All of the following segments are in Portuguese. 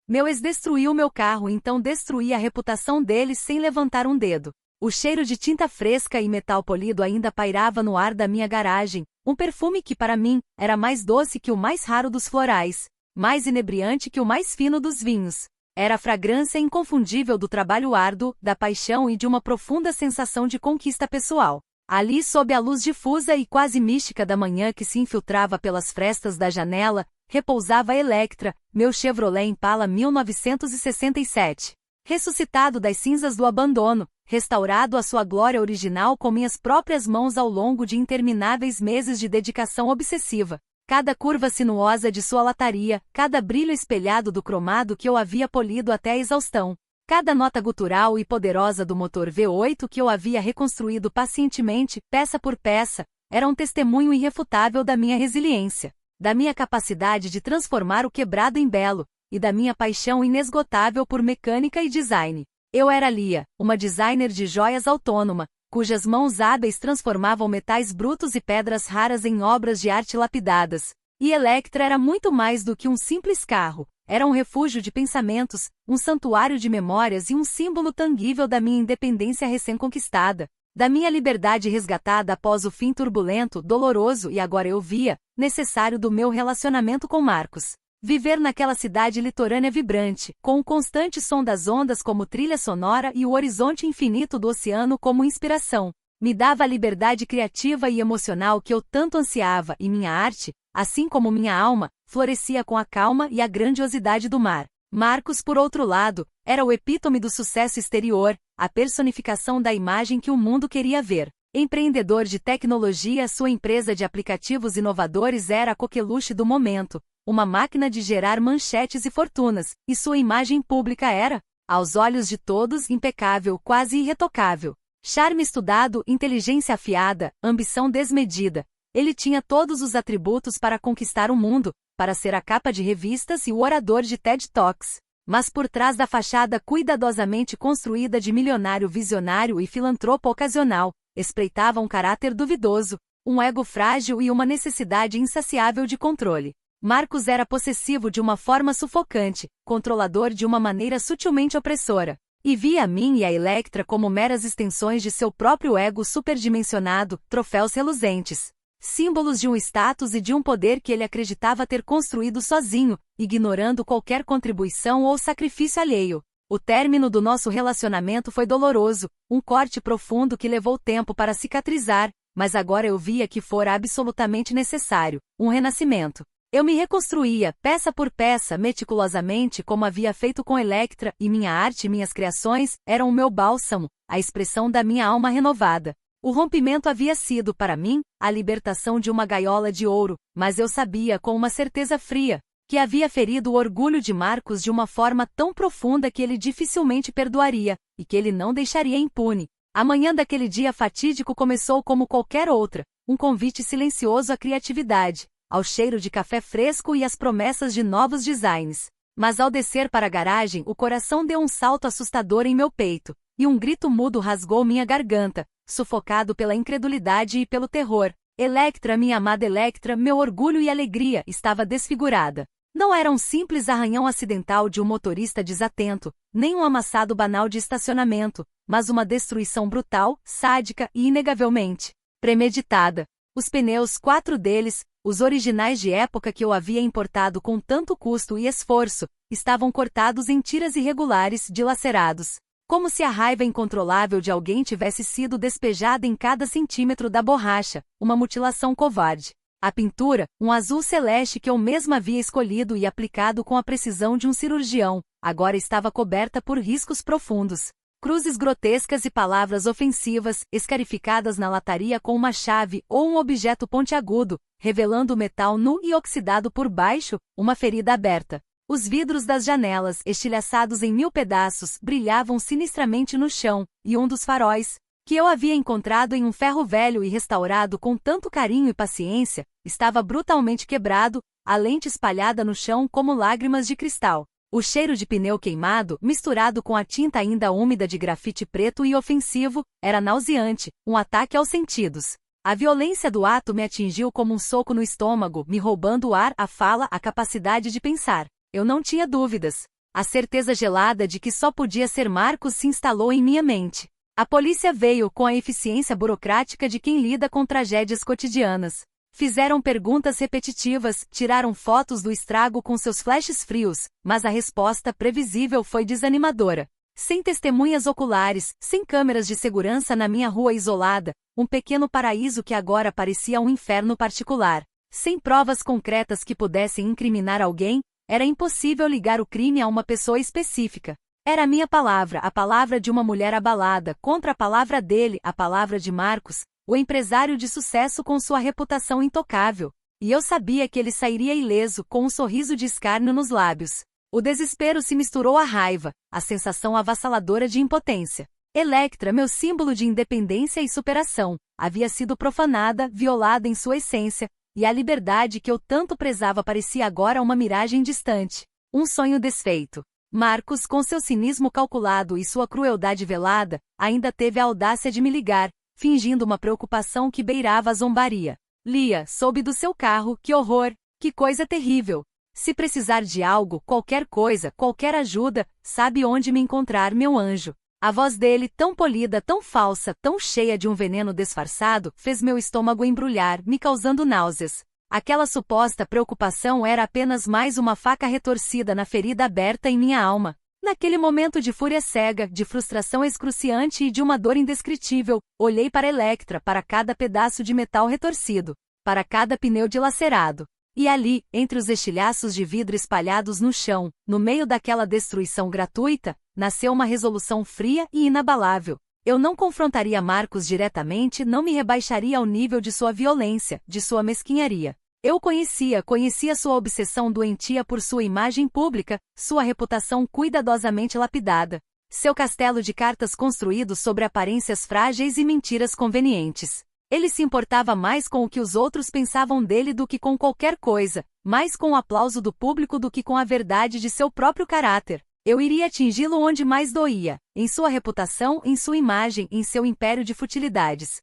Meu ex destruiu meu carro, então destruí a reputação dele sem levantar um dedo. O cheiro de tinta fresca e metal polido ainda pairava no ar da minha garagem, um perfume que para mim era mais doce que o mais raro dos florais, mais inebriante que o mais fino dos vinhos. Era a fragrância inconfundível do trabalho árduo, da paixão e de uma profunda sensação de conquista pessoal. Ali, sob a luz difusa e quase mística da manhã que se infiltrava pelas frestas da janela, repousava Electra, meu Chevrolet Impala 1967. Ressuscitado das cinzas do abandono, restaurado à sua glória original com minhas próprias mãos ao longo de intermináveis meses de dedicação obsessiva. Cada curva sinuosa de sua lataria, cada brilho espelhado do cromado que eu havia polido até a exaustão, cada nota gutural e poderosa do motor V8 que eu havia reconstruído pacientemente, peça por peça, era um testemunho irrefutável da minha resiliência, da minha capacidade de transformar o quebrado em belo, e da minha paixão inesgotável por mecânica e design. Eu era Lia, uma designer de joias autônoma, cujas mãos hábeis transformavam metais brutos e pedras raras em obras de arte lapidadas. E Electra era muito mais do que um simples carro, era um refúgio de pensamentos, um santuário de memórias e um símbolo tangível da minha independência recém-conquistada, da minha liberdade resgatada após o fim turbulento, doloroso e agora eu via, necessário do meu relacionamento com Marcos. Viver naquela cidade litorânea vibrante, com o constante som das ondas como trilha sonora e o horizonte infinito do oceano como inspiração, me dava a liberdade criativa e emocional que eu tanto ansiava, e minha arte, assim como minha alma, florescia com a calma e a grandiosidade do mar. Marcos, por outro lado, era o epítome do sucesso exterior, a personificação da imagem que o mundo queria ver. Empreendedor de tecnologia, sua empresa de aplicativos inovadores era a coqueluche do momento, uma máquina de gerar manchetes e fortunas, e sua imagem pública era, aos olhos de todos, impecável, quase irretocável. Charme estudado, inteligência afiada, ambição desmedida. Ele tinha todos os atributos para conquistar o mundo, para ser a capa de revistas e o orador de TED Talks. Mas por trás da fachada cuidadosamente construída de milionário visionário e filantropo ocasional, espreitava um caráter duvidoso, um ego frágil e uma necessidade insaciável de controle. Marcos era possessivo de uma forma sufocante, controlador de uma maneira sutilmente opressora, e via a mim e a Electra como meras extensões de seu próprio ego superdimensionado, troféus reluzentes, símbolos de um status e de um poder que ele acreditava ter construído sozinho, ignorando qualquer contribuição ou sacrifício alheio. O término do nosso relacionamento foi doloroso, um corte profundo que levou tempo para cicatrizar, mas agora eu via que fora absolutamente necessário, um renascimento. Eu me reconstruía, peça por peça, meticulosamente como havia feito com Electra, e minha arte e minhas criações eram o meu bálsamo, a expressão da minha alma renovada. O rompimento havia sido, para mim, a libertação de uma gaiola de ouro, mas eu sabia com uma certeza fria, que havia ferido o orgulho de Marcos de uma forma tão profunda que ele dificilmente perdoaria, e que ele não deixaria impune. A manhã daquele dia fatídico começou como qualquer outra, um convite silencioso à criatividade, ao cheiro de café fresco e às promessas de novos designs. Mas ao descer para a garagem, o coração deu um salto assustador em meu peito, e um grito mudo rasgou minha garganta, sufocado pela incredulidade e pelo terror. Electra, minha amada Electra, meu orgulho e alegria, estava desfigurada. Não era um simples arranhão acidental de um motorista desatento, nem um amassado banal de estacionamento, mas uma destruição brutal, sádica e inegavelmente premeditada. Os pneus, 4 deles, os originais de época que eu havia importado com tanto custo e esforço, estavam cortados em tiras irregulares, dilacerados, como se a raiva incontrolável de alguém tivesse sido despejada em cada centímetro da borracha, uma mutilação covarde. A pintura, um azul celeste que eu mesma havia escolhido e aplicado com a precisão de um cirurgião, agora estava coberta por riscos profundos. Cruzes grotescas e palavras ofensivas, escarificadas na lataria com uma chave ou um objeto pontiagudo, revelando o metal nu e oxidado por baixo, uma ferida aberta. Os vidros das janelas, estilhaçados em 1000 pedaços, brilhavam sinistramente no chão, e um dos faróis, que eu havia encontrado em um ferro velho e restaurado com tanto carinho e paciência, estava brutalmente quebrado, a lente espalhada no chão como lágrimas de cristal. O cheiro de pneu queimado, misturado com a tinta ainda úmida de grafite preto e ofensivo, era nauseante, um ataque aos sentidos. A violência do ato me atingiu como um soco no estômago, me roubando o ar, a fala, a capacidade de pensar. Eu não tinha dúvidas. A certeza gelada de que só podia ser Marcos se instalou em minha mente. A polícia veio com a eficiência burocrática de quem lida com tragédias cotidianas. Fizeram perguntas repetitivas, tiraram fotos do estrago com seus flashes frios, mas a resposta previsível foi desanimadora. Sem testemunhas oculares, sem câmeras de segurança na minha rua isolada, um pequeno paraíso que agora parecia um inferno particular. Sem provas concretas que pudessem incriminar alguém, era impossível ligar o crime a uma pessoa específica. Era a minha palavra, a palavra de uma mulher abalada, contra a palavra dele, a palavra de Marcos, o empresário de sucesso com sua reputação intocável. E eu sabia que ele sairia ileso, com um sorriso de escárnio nos lábios. O desespero se misturou à raiva, a sensação avassaladora de impotência. Electra, meu símbolo de independência e superação, havia sido profanada, violada em sua essência, e a liberdade que eu tanto prezava parecia agora uma miragem distante. Um sonho desfeito. Marcos, com seu cinismo calculado e sua crueldade velada, ainda teve a audácia de me ligar, fingindo uma preocupação que beirava a zombaria. Lia, soube do seu carro, que horror, que coisa terrível. Se precisar de algo, qualquer coisa, qualquer ajuda, sabe onde me encontrar, meu anjo. A voz dele, tão polida, tão falsa, tão cheia de um veneno disfarçado, fez meu estômago embrulhar, me causando náuseas. Aquela suposta preocupação era apenas mais uma faca retorcida na ferida aberta em minha alma. Naquele momento de fúria cega, de frustração excruciante e de uma dor indescritível, olhei para Electra, para cada pedaço de metal retorcido, para cada pneu dilacerado. E ali, entre os estilhaços de vidro espalhados no chão, no meio daquela destruição gratuita, nasceu uma resolução fria e inabalável. Eu não confrontaria Marcos diretamente, não me rebaixaria ao nível de sua violência, de sua mesquinharia. Eu conhecia sua obsessão doentia por sua imagem pública, sua reputação cuidadosamente lapidada, seu castelo de cartas construído sobre aparências frágeis e mentiras convenientes. Ele se importava mais com o que os outros pensavam dele do que com qualquer coisa, mais com o aplauso do público do que com a verdade de seu próprio caráter. Eu iria atingi-lo onde mais doía, em sua reputação, em sua imagem, em seu império de futilidades.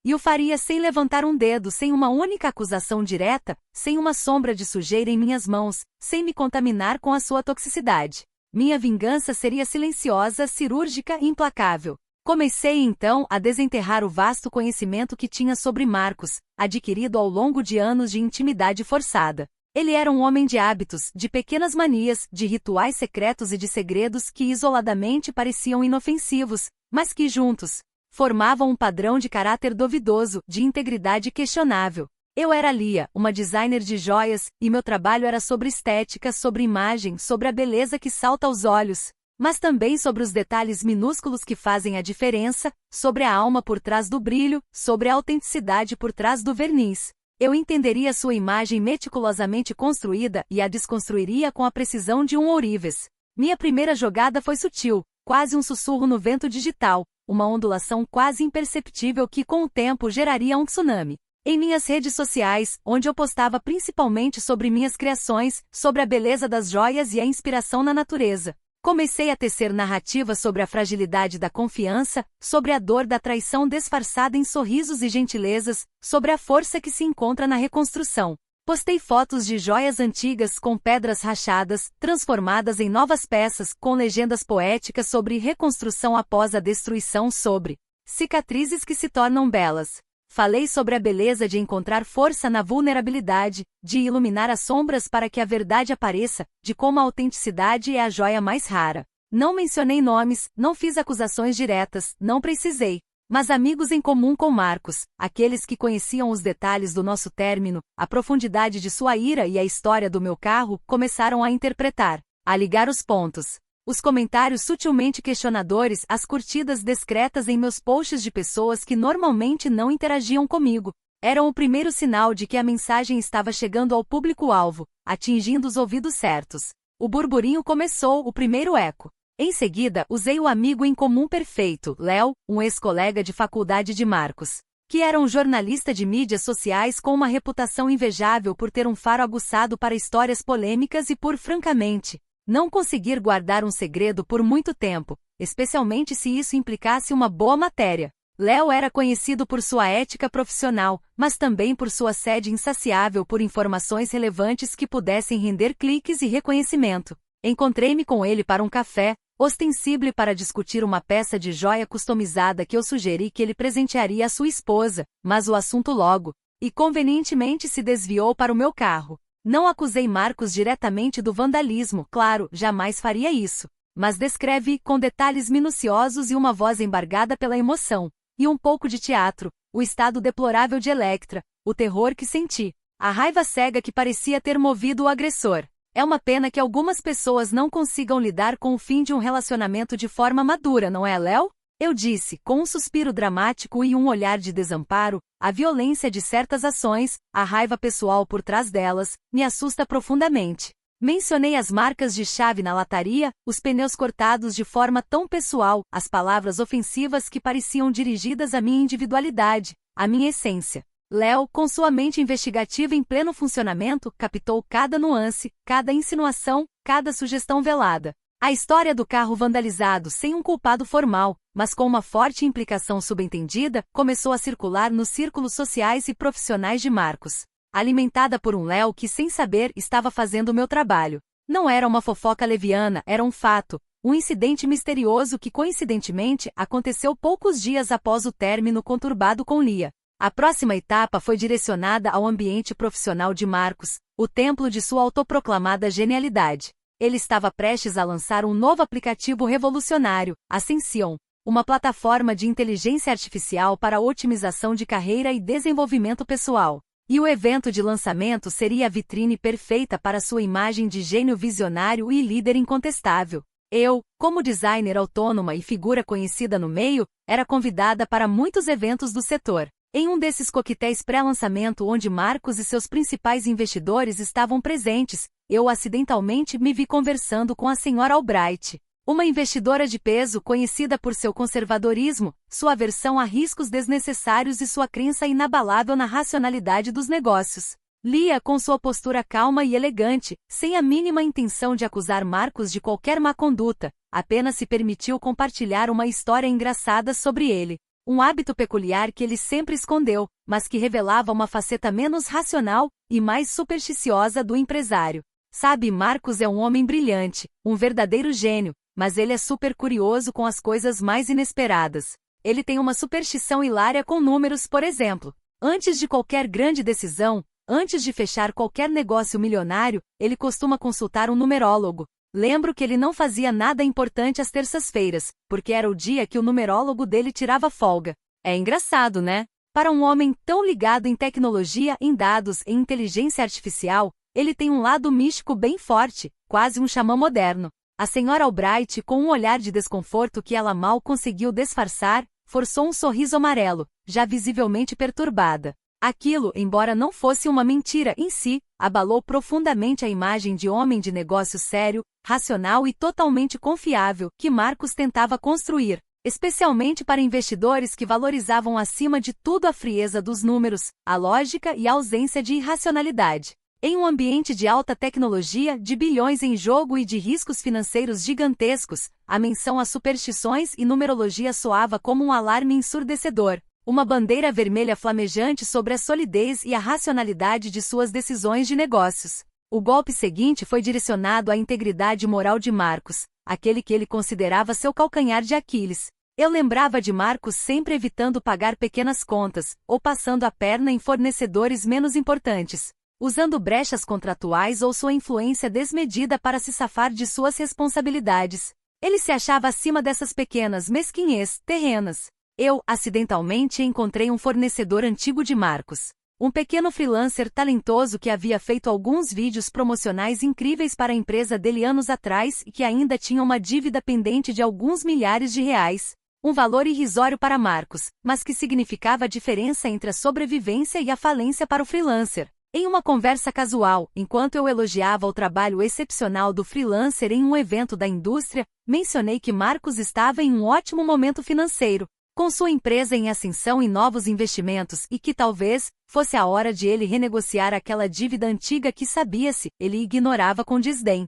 E o faria sem levantar um dedo, sem uma única acusação direta, sem uma sombra de sujeira em minhas mãos, sem me contaminar com a sua toxicidade. Minha vingança seria silenciosa, cirúrgica e implacável. Comecei então a desenterrar o vasto conhecimento que tinha sobre Marcos, adquirido ao longo de anos de intimidade forçada. Ele era um homem de hábitos, de pequenas manias, de rituais secretos e de segredos que isoladamente pareciam inofensivos, mas que juntos formavam um padrão de caráter duvidoso, de integridade questionável. Eu era Lia, uma designer de joias, e meu trabalho era sobre estética, sobre imagem, sobre a beleza que salta aos olhos, mas também sobre os detalhes minúsculos que fazem a diferença, sobre a alma por trás do brilho, sobre a autenticidade por trás do verniz. Eu entenderia sua imagem meticulosamente construída e a desconstruiria com a precisão de um ourives. Minha primeira jogada foi sutil, quase um sussurro no vento digital, uma ondulação quase imperceptível que com o tempo geraria um tsunami. Em minhas redes sociais, onde eu postava principalmente sobre minhas criações, sobre a beleza das joias e a inspiração na natureza, comecei a tecer narrativas sobre a fragilidade da confiança, sobre a dor da traição disfarçada em sorrisos e gentilezas, sobre a força que se encontra na reconstrução. Postei fotos de joias antigas com pedras rachadas, transformadas em novas peças, com legendas poéticas sobre reconstrução após a destruição, sobre cicatrizes que se tornam belas. Falei sobre a beleza de encontrar força na vulnerabilidade, de iluminar as sombras para que a verdade apareça, de como a autenticidade é a joia mais rara. Não mencionei nomes, não fiz acusações diretas, não precisei. Mas amigos em comum com Marcos, aqueles que conheciam os detalhes do nosso término, a profundidade de sua ira e a história do meu carro, começaram a interpretar, a ligar os pontos. Os comentários sutilmente questionadores, as curtidas discretas em meus posts de pessoas que normalmente não interagiam comigo, eram o primeiro sinal de que a mensagem estava chegando ao público-alvo, atingindo os ouvidos certos. O burburinho começou, o primeiro eco. Em seguida, usei o amigo em comum perfeito, Léo, um ex-colega de faculdade de Marcos, que era um jornalista de mídias sociais com uma reputação invejável por ter um faro aguçado para histórias polêmicas e por, francamente, não conseguir guardar um segredo por muito tempo, especialmente se isso implicasse uma boa matéria. Léo era conhecido por sua ética profissional, mas também por sua sede insaciável por informações relevantes que pudessem render cliques e reconhecimento. Encontrei-me com ele para um café, ostensible para discutir uma peça de joia customizada que eu sugeri que ele presentearia à sua esposa, mas o assunto logo, e convenientemente se desviou para o meu carro. Não acusei Marcos diretamente do vandalismo, claro, jamais faria isso, mas descreve, com detalhes minuciosos e uma voz embargada pela emoção, e um pouco de teatro, o estado deplorável de Electra, o terror que senti, a raiva cega que parecia ter movido o agressor. É uma pena que algumas pessoas não consigam lidar com o fim de um relacionamento de forma madura, não é, Léo? Eu disse, com um suspiro dramático e um olhar de desamparo, a violência de certas ações, a raiva pessoal por trás delas, me assusta profundamente. Mencionei as marcas de chave na lataria, os pneus cortados de forma tão pessoal, as palavras ofensivas que pareciam dirigidas à minha individualidade, à minha essência. Léo, com sua mente investigativa em pleno funcionamento, captou cada nuance, cada insinuação, cada sugestão velada. A história do carro vandalizado sem um culpado formal, mas com uma forte implicação subentendida, começou a circular nos círculos sociais e profissionais de Marcos. Alimentada por um Léo que, sem saber, estava fazendo o meu trabalho. Não era uma fofoca leviana, era um fato, um incidente misterioso que coincidentemente aconteceu poucos dias após o término conturbado com Lia. A próxima etapa foi direcionada ao ambiente profissional de Marcos, o templo de sua autoproclamada genialidade. Ele estava prestes a lançar um novo aplicativo revolucionário, Ascension, uma plataforma de inteligência artificial para otimização de carreira e desenvolvimento pessoal. E o evento de lançamento seria a vitrine perfeita para sua imagem de gênio visionário e líder incontestável. Eu, como designer autônoma e figura conhecida no meio, era convidada para muitos eventos do setor. Em um desses coquetéis pré-lançamento onde Marcos e seus principais investidores estavam presentes, eu acidentalmente me vi conversando com a senhora Albright, uma investidora de peso conhecida por seu conservadorismo, sua aversão a riscos desnecessários e sua crença inabalável na racionalidade dos negócios. Lia, com sua postura calma e elegante, sem a mínima intenção de acusar Marcos de qualquer má conduta, apenas se permitiu compartilhar uma história engraçada sobre ele. Um hábito peculiar que ele sempre escondeu, mas que revelava uma faceta menos racional e mais supersticiosa do empresário. Sabe, Marcos é um homem brilhante, um verdadeiro gênio, mas ele é super curioso com as coisas mais inesperadas. Ele tem uma superstição hilária com números, por exemplo. Antes de qualquer grande decisão, antes de fechar qualquer negócio milionário, ele costuma consultar um numerólogo. Lembro que ele não fazia nada importante às terças-feiras, porque era o dia que o numerólogo dele tirava folga. É engraçado, né? Para um homem tão ligado em tecnologia, em dados, em inteligência artificial, ele tem um lado místico bem forte, quase um xamã moderno. A senhora Albright, com um olhar de desconforto que ela mal conseguiu disfarçar, forçou um sorriso amarelo, já visivelmente perturbada. Aquilo, embora não fosse uma mentira em si, abalou profundamente a imagem de homem de negócio sério, racional e totalmente confiável que Marcos tentava construir, especialmente para investidores que valorizavam acima de tudo a frieza dos números, a lógica e a ausência de irracionalidade. Em um ambiente de alta tecnologia, de bilhões em jogo e de riscos financeiros gigantescos, a menção a superstições e numerologia soava como um alarme ensurdecedor. Uma bandeira vermelha flamejante sobre a solidez e a racionalidade de suas decisões de negócios. O golpe seguinte foi direcionado à integridade moral de Marcos, aquele que ele considerava seu calcanhar de Aquiles. Eu lembrava de Marcos sempre evitando pagar pequenas contas, ou passando a perna em fornecedores menos importantes, usando brechas contratuais ou sua influência desmedida para se safar de suas responsabilidades. Ele se achava acima dessas pequenas mesquinhez terrenas. Eu, acidentalmente, encontrei um fornecedor antigo de Marcos. Um pequeno freelancer talentoso que havia feito alguns vídeos promocionais incríveis para a empresa dele anos atrás e que ainda tinha uma dívida pendente de alguns milhares de reais. Um valor irrisório para Marcos, mas que significava a diferença entre a sobrevivência e a falência para o freelancer. Em uma conversa casual, enquanto eu elogiava o trabalho excepcional do freelancer em um evento da indústria, mencionei que Marcos estava em um ótimo momento financeiro, com sua empresa em ascensão e novos investimentos e que talvez fosse a hora de ele renegociar aquela dívida antiga que sabia-se, ele ignorava com desdém.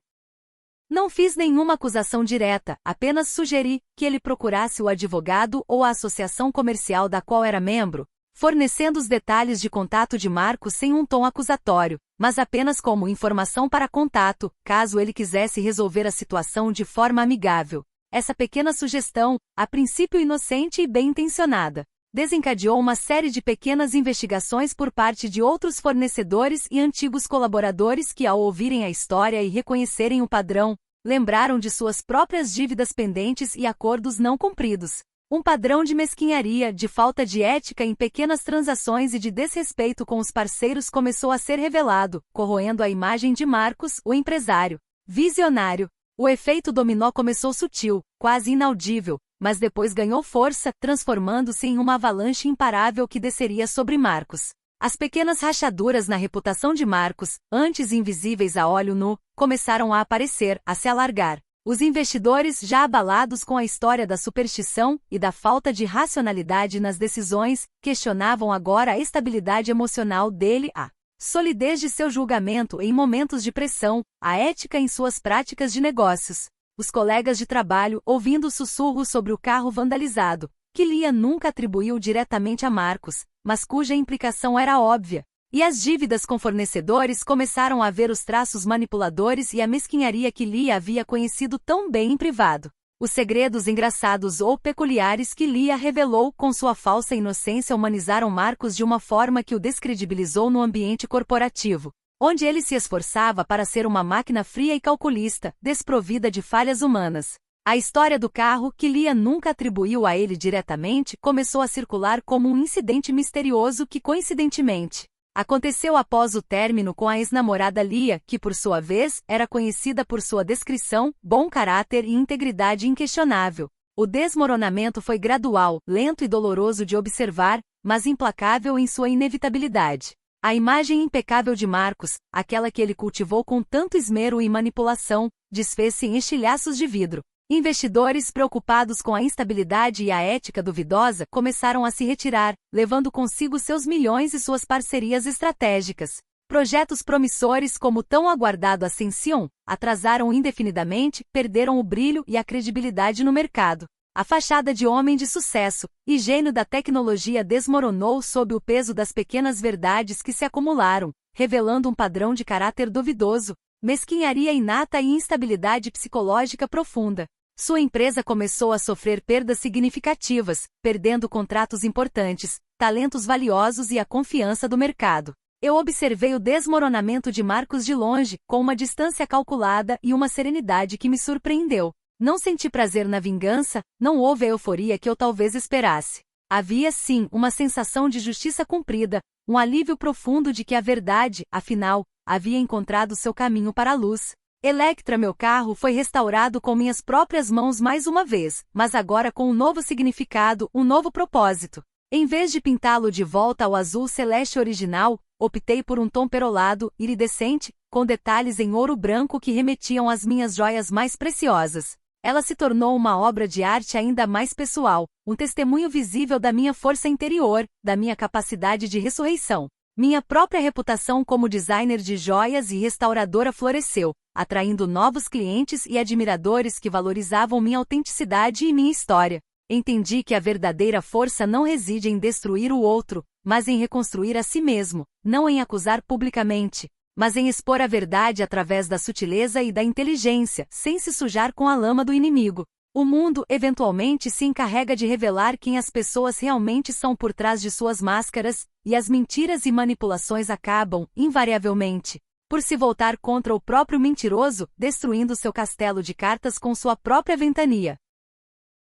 Não fiz nenhuma acusação direta, apenas sugeri que ele procurasse o advogado ou a associação comercial da qual era membro. fornecendo os detalhes de contato de Marcos sem um tom acusatório, mas apenas como informação para contato, caso ele quisesse resolver a situação de forma amigável. Essa pequena sugestão, a princípio inocente e bem-intencionada, desencadeou uma série de pequenas investigações por parte de outros fornecedores e antigos colaboradores que, ao ouvirem a história e reconhecerem o padrão, lembraram de suas próprias dívidas pendentes e acordos não cumpridos. Um padrão de mesquinharia, de falta de ética em pequenas transações e de desrespeito com os parceiros começou a ser revelado, corroendo a imagem de Marcos, o empresário visionário. O efeito dominó começou sutil, quase inaudível, mas depois ganhou força, transformando-se em uma avalanche imparável que desceria sobre Marcos. As pequenas rachaduras na reputação de Marcos, antes invisíveis a olho nu, começaram a aparecer, a se alargar. Os investidores, já abalados com a história da superstição e da falta de racionalidade nas decisões, questionavam agora a estabilidade emocional dele, a solidez de seu julgamento em momentos de pressão, a ética em suas práticas de negócios. Os colegas de trabalho, ouvindo sussurros sobre o carro vandalizado, que Lia nunca atribuiu diretamente a Marcos, mas cuja implicação era óbvia, e as dívidas com fornecedores começaram a ver os traços manipuladores e a mesquinharia que Lia havia conhecido tão bem em privado. Os segredos engraçados ou peculiares que Lia revelou com sua falsa inocência humanizaram Marcos de uma forma que o descredibilizou no ambiente corporativo, onde ele se esforçava para ser uma máquina fria e calculista, desprovida de falhas humanas. A história do carro, que Lia nunca atribuiu a ele diretamente, começou a circular como um incidente misterioso que, coincidentemente, aconteceu após o término com a ex-namorada Lia, que por sua vez, era conhecida por sua discrição, bom caráter e integridade inquestionável. O desmoronamento foi gradual, lento e doloroso de observar, mas implacável em sua inevitabilidade. A imagem impecável de Marcos, aquela que ele cultivou com tanto esmero e manipulação, desfez-se em estilhaços de vidro. Investidores preocupados com a instabilidade e a ética duvidosa começaram a se retirar, levando consigo seus milhões e suas parcerias estratégicas. Projetos promissores como o tão aguardado Ascension atrasaram indefinidamente, perderam o brilho e a credibilidade no mercado. A fachada de homem de sucesso e gênio da tecnologia desmoronou sob o peso das pequenas verdades que se acumularam, revelando um padrão de caráter duvidoso, mesquinharia inata e instabilidade psicológica profunda. Sua empresa começou a sofrer perdas significativas, perdendo contratos importantes, talentos valiosos e a confiança do mercado. Eu observei o desmoronamento de Marcos de longe, com uma distância calculada e uma serenidade que me surpreendeu. Não senti prazer na vingança, não houve a euforia que eu talvez esperasse. Havia sim uma sensação de justiça cumprida, um alívio profundo de que a verdade, afinal, havia encontrado seu caminho para a luz. Electra, meu carro, foi restaurado com minhas próprias mãos mais uma vez, mas agora com um novo significado, um novo propósito. Em vez de pintá-lo de volta ao azul celeste original, optei por um tom perolado, iridescente, com detalhes em ouro branco que remetiam às minhas joias mais preciosas. Ela se tornou uma obra de arte ainda mais pessoal, um testemunho visível da minha força interior, da minha capacidade de ressurreição. Minha própria reputação como designer de joias e restauradora floresceu, atraindo novos clientes e admiradores que valorizavam minha autenticidade e minha história. Entendi que a verdadeira força não reside em destruir o outro, mas em reconstruir a si mesmo, não em acusar publicamente, mas em expor a verdade através da sutileza e da inteligência, sem se sujar com a lama do inimigo. O mundo, eventualmente, se encarrega de revelar quem as pessoas realmente são por trás de suas máscaras, e as mentiras e manipulações acabam, invariavelmente, por se voltar contra o próprio mentiroso, destruindo seu castelo de cartas com sua própria ventania.